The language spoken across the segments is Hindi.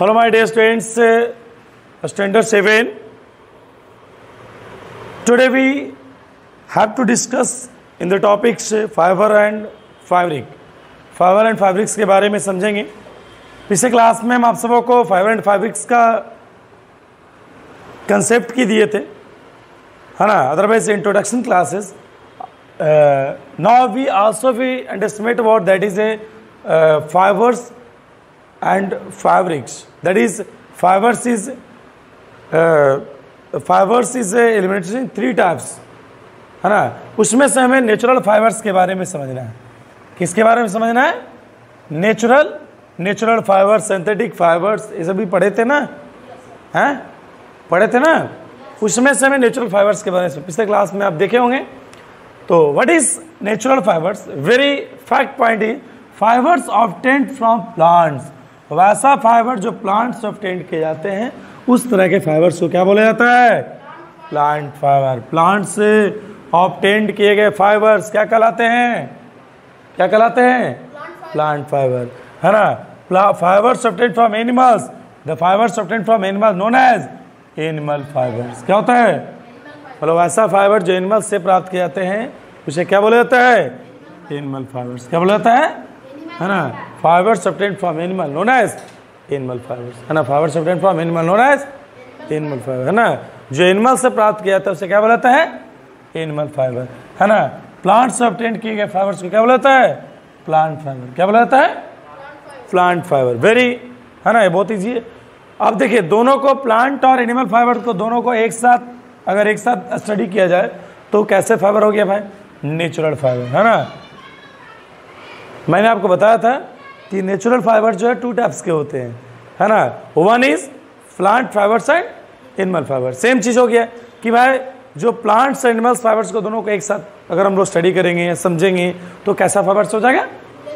Hello my dear students, standard 7. Today we have to discuss in the topics fiber and fabric. Fibre and fabrics के बारे में समझेंगे। पिछले क्लास में हम आप सबों को फाइबर एंड फैब्रिक्स का कंसेप्ट की दिए थे, है ना। Otherwise introduction classes. Now we also we understand what that is a fibres and fabrics. That is fibers is eliminated in 3 types, है ना। उसमें से हमें नेचुरल फाइबर्स के बारे में समझना है। किसके बारे में समझना है? नेचुरल फाइबर्स, सिंथेटिक फाइबर्स, ये सब भी पढ़े थे ना, हैं पढ़े थे ना। उसमें से हमें नेचुरल फाइबर्स के बारे में पिछले क्लास में आप देखे होंगे। तो what is natural fibres? Very fact point is fibres obtained from plants. वैसा फाइबर जो प्लांट से ऑब्टेन किए जाते हैं, उस तरह के फाइबर्स को क्या बोला जाता है? Plant fibre. प्लांट से ऑब्टेन किए गए फाइबर्स क्या कहलाते हैं? क्या कहलाते हैं? प्लांट फाइबर, है ना। Fibres obtain from animals, the fibres obtain from animals known as animal fibres. क्या होता है? मतलब वैसा फाइबर जो एनिमल से प्राप्त किए जाते हैं, उसे क्या बोला जाता है? Animal fibres. क्या बोला जाता है ना। Fibres obtained from animal known as animal fibres, है ना। Fibres obtained from animal known as animal fibre, है ना। जो एनिमल से प्राप्त किया जाता है उसे क्या बोला जाता है? एनिमल फाइबर, है ना। प्लांट से ऑब्टेन्ड किए गए फाइबर्स को क्या बोला जाता है? Plant fibre. क्या बोला जाता है? Plant fibre. वेरी, है ना, ये बहुत ईजी है। अब देखिए, दोनों को, प्लांट और एनिमल फाइबर को, दोनों को एक साथ अगर एक साथ स्टडी किया जाए तो कैसे फाइबर हो गया भाई? नेचुरल फाइबर, है ना। मैंने आपको बताया था कि नेचुरल फाइबर जो है 2 टाइप्स के होते हैं, है ना। One is plant fibres and animal fibre. Same चीज़ हो गया कि भाई जो प्लांट्स एंड एनिमल्स फाइबर्स को दोनों को एक साथ अगर हम लोग स्टडी करेंगे, समझेंगे, तो कैसा फाइबर्स हो जाएगा?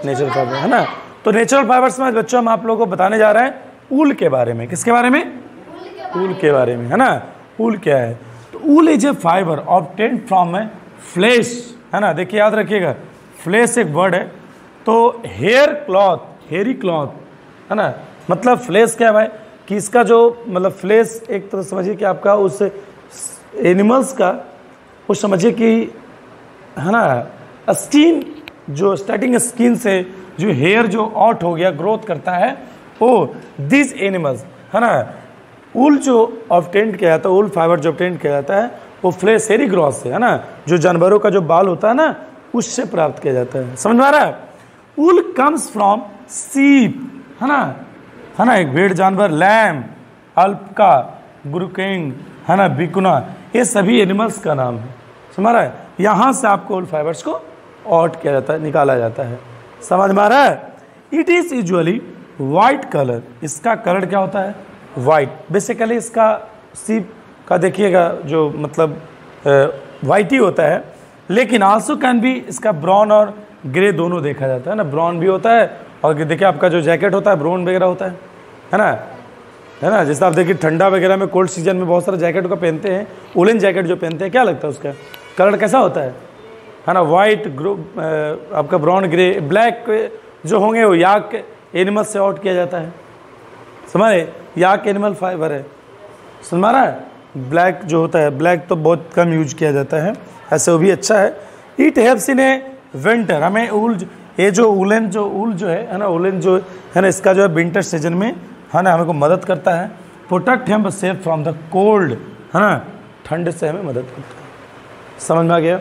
नेचुरल फाइबर, है ना। तो नेचुरल फाइबर्स में बच्चों हम आप लोगों को बताने जा रहे हैं ऊल के बारे में। किसके बारे में? ऊल के बारे में, है ना। ऊल क्या है? तो wool is a fibre obtained from a flesh, है ना। देखिए, याद रखिएगा, फ्लेश एक वर्ड है। तो हेयर क्लॉथ, हेयरी क्लॉथ, है ना। मतलब फ्लेश क्या है भाई? कि इसका जो मतलब फ्लेश एक तरह समझिए कि आपका उस एनिमल्स का, वो समझिए कि, है ना, स्किन, जो स्टार्टिंग स्किन से जो हेयर जो आउट हो गया, ग्रोथ करता है, वो दिस एनिमल्स, है ना। ऊल जो ऑब्टेन्ड किया जाता है, ऊल फाइबर जो ऑब्टेन्ड किया जाता है, वो फ्लेश हेयरी ग्रॉथ से, है ना। जो जानवरों का जो बाल होता है ना, उससे प्राप्त किया जाता है। समझ में आ रहा है? ऊल कम्स फ्रॉम सीप, है ना, एक भेड़ जानवर, लैम, अल्पका, गुरुकिंग, है ना, बिकुना, ये सभी एनिमल्स का नाम है। समझ रहा है? यहाँ से आपको ऊल फाइबर्स को आउट किया जाता है, निकाला जाता है। समझ में आ रहा है? It is usually white colour. इसका कलर क्या होता है? वाइट। बेसिकली इसका सीप का देखिएगा जो मतलब वाइट ही होता है, लेकिन आल्सो कैन भी इसका ब्राउन और ग्रे दोनों देखा जाता है ना। ब्राउन भी होता है, और देखिए आपका जो जैकेट होता है ब्राउन वगैरह होता है ना, है ना। जैसे आप देखिए ठंडा वगैरह में, कोल्ड सीजन में बहुत सारे जैकेट को पहनते हैं, वुलन जैकेट जो पहनते हैं, क्या लगता है उसका कलर कैसा होता है ना। वाइट, आपका ब्राउन, ग्रे, ब्लैक जो होंगे वो याक एनिमल से आउट किया जाता है। समझे? याक एनिमल फाइबर है। समझ रहा है? ब्लैक जो होता है, ब्लैक तो बहुत कम यूज किया जाता है, ऐसे वो भी अच्छा है। It helps in A winter. हमें ऊल, ये जो ऊलन जो ऊल जो है ना, ऊलन जो है ना, इसका जो है विंटर सीजन में, है ना, हमें को मदद करता है। Protect him safe from the cold, है ना, ठंड से हमें मदद करता है। समझ में आ गया?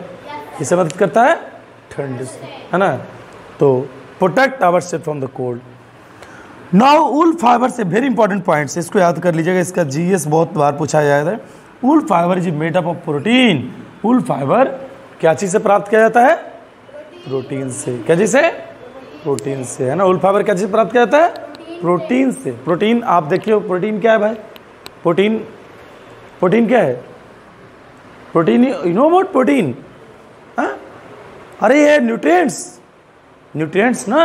किसे मदद करता है? ठंड से, है ना। तो protect our safe from the cold. Now wool fibre से वेरी इंपॉर्टेंट पॉइंट्स, इसको याद कर लीजिएगा, इसका जीएस बहुत बार पूछा जाता है। Wool fibre is made up of protein. Wool fibre क्या चीज़ से प्राप्त किया जाता है? प्रोटीन से। क्या चीज़ से? प्रोटीन से, है ना। ऊल फाइबर क्या चीज़ प्राप्त किया जाता है? प्रोटीन से। प्रोटीन आप देखिए, प्रोटीन क्या है भाई? प्रोटीन, प्रोटीन क्या है? Protein, you know about protein? हाँ, अरे ये न्यूट्रिएंट्स, न्यूट्रिएंट्स ना,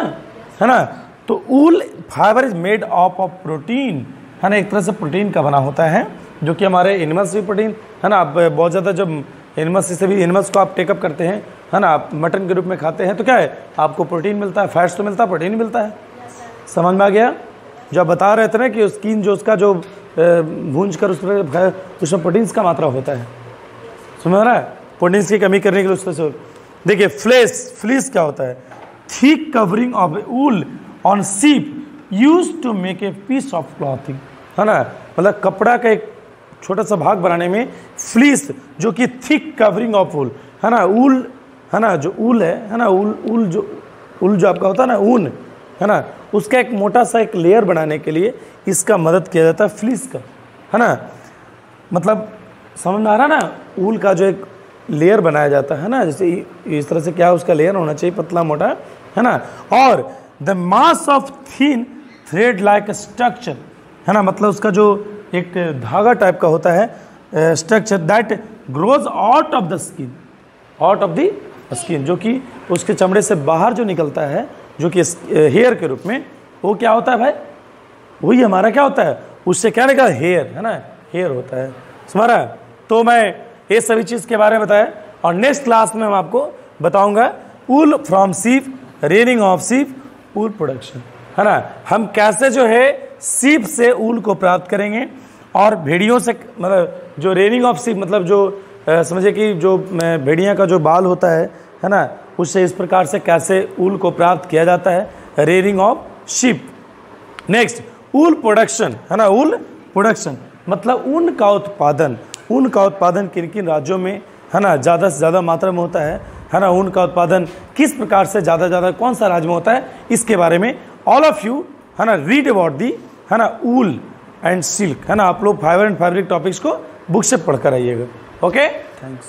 है ना। तो wool fibre is made of protein, है ना। एक तरह से प्रोटीन का बना होता है, जो कि हमारे एनिमल्स भी प्रोटीन, है ना। आप बहुत ज़्यादा जब एनिमल्स से भी एनिमल्स को आप टेकअप करते हैं, है ना, आप मटन के रूप में खाते हैं, तो क्या है? आपको प्रोटीन मिलता है, फैट्स तो मिलता है, प्रोटीन मिलता है। समझ में आ गया? जो आप बता रहे थे ना कि स्किन जो उसका जो भूंज कर उसमें प्रोटीन्स का मात्रा होता है, समझ रहा है, प्रोटीन्स की कमी करने के लिए उस तरह से। देखिए फ्लीस क्या होता है, thick covering of wool on sheep used to make a piece of clothing, है ना, मतलब कपड़ा का एक छोटा सा भाग बनाने में फ्लीस जो कि थिक कवरिंग ऑफ वूल, है ना, ऊल, है ना, जो ऊल है ना, ऊल जो आपका होता है ना, ऊन, है ना, उसका एक मोटा सा एक लेयर बनाने के लिए इसका मदद किया जाता है फ्लीस का, है ना, मतलब समझ में आ रहा है ना, ऊल का जो एक लेयर बनाया जाता है ना, जैसे इस तरह से क्या उसका लेयर होना चाहिए, पतला मोटा, है ना, और the mass of thin thread like structure, है ना, मतलब उसका जो एक धागा टाइप का होता है structure that grows out of the skin, जो कि उसके चमड़े से बाहर जो निकलता है, जो कि हेयर के रूप में, वो क्या होता है भाई, वही हमारा क्या होता है, उससे क्या निकला, हेयर, है ना, हेयर होता है, समझ रहा है। तो मैं ये सभी चीज़ के बारे में बताया, और नेक्स्ट क्लास में हम आपको बताऊंगा wool from sheep, rearing of sheep, wool production, है ना, हम कैसे जो है शीप से ऊल को प्राप्त करेंगे, और भेड़ियों से, मतलब जो रेयरिंग ऑफ शीप, मतलब जो समझे कि जो भेड़िया का जो बाल होता है ना, उससे इस प्रकार से कैसे ऊल को प्राप्त किया जाता है, rearing of sheep. Next wool production, है ना, ऊल प्रोडक्शन मतलब ऊन का उत्पादन किन किन राज्यों में, है ना, ज़्यादा से ज़्यादा मात्रा में होता है ना, ऊन का उत्पादन किस प्रकार से ज़्यादा कौन सा राज्य में होता है, इसके बारे में ऑल ऑफ यू, है ना, रीड अबाउट दी, है ना, ऊल एंड सिल्क, है ना, आप लोग फाइबर एंड फैब्रिक टॉपिक्स को बुक से पढ़कर आइएगा। Okay, thanks.